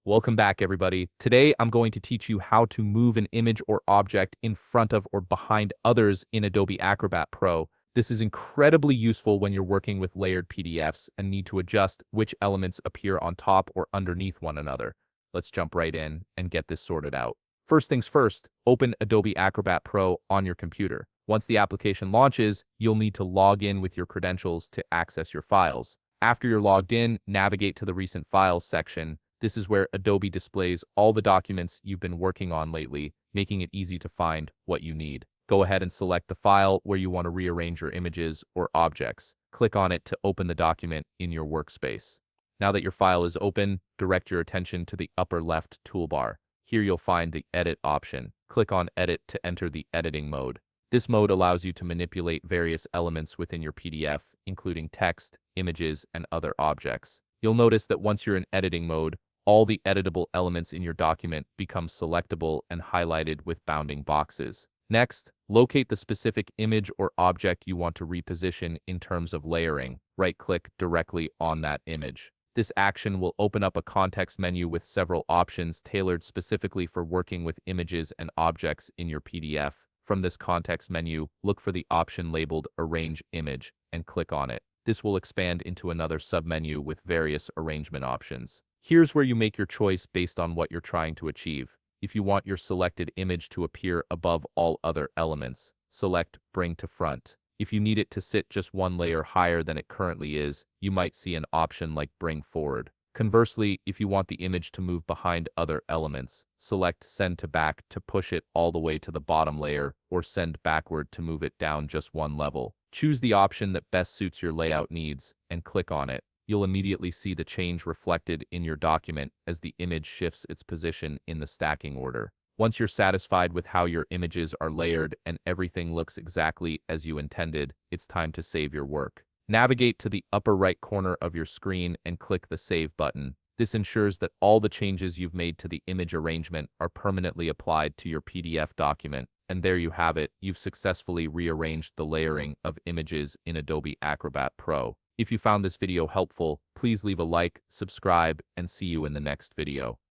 Welcome back, everybody. Today, I'm going to teach you how to move an image or object in front of or behind others in Adobe Acrobat Pro. This is incredibly useful when you're working with layered PDFs and need to adjust which elements appear on top or underneath one another. Let's jump right in and get this sorted out. First things first, open Adobe Acrobat Pro on your computer. Once the application launches, you'll need to log in with your credentials to access your files. After you're logged in, navigate to the Recent Files section. This is where Adobe displays all the documents you've been working on lately, making it easy to find what you need. Go ahead and select the file where you want to rearrange your images or objects. Click on it to open the document in your workspace. Now that your file is open, direct your attention to the upper left toolbar. Here you'll find the Edit option. Click on Edit to enter the editing mode. This mode allows you to manipulate various elements within your PDF, including text, images, and other objects. You'll notice that once you're in editing mode, all the editable elements in your document become selectable and highlighted with bounding boxes. Next, locate the specific image or object you want to reposition in terms of layering. Right-click directly on that image. This action will open up a context menu with several options tailored specifically for working with images and objects in your PDF. From this context menu, look for the option labeled Arrange Image and click on it. This will expand into another submenu with various arrangement options. Here's where you make your choice based on what you're trying to achieve. If you want your selected image to appear above all other elements, select Bring to Front. If you need it to sit just one layer higher than it currently is, you might see an option like Bring Forward. Conversely, if you want the image to move behind other elements, select Send to Back to push it all the way to the bottom layer, or Send Backward to move it down just one level. Choose the option that best suits your layout needs and click on it. You'll immediately see the change reflected in your document as the image shifts its position in the stacking order. Once you're satisfied with how your images are layered and everything looks exactly as you intended, it's time to save your work. Navigate to the upper right corner of your screen and click the Save button. This ensures that all the changes you've made to the image arrangement are permanently applied to your PDF document. And there you have it, you've successfully rearranged the layering of images in Adobe Acrobat Pro. If you found this video helpful, please leave a like, subscribe, and see you in the next video.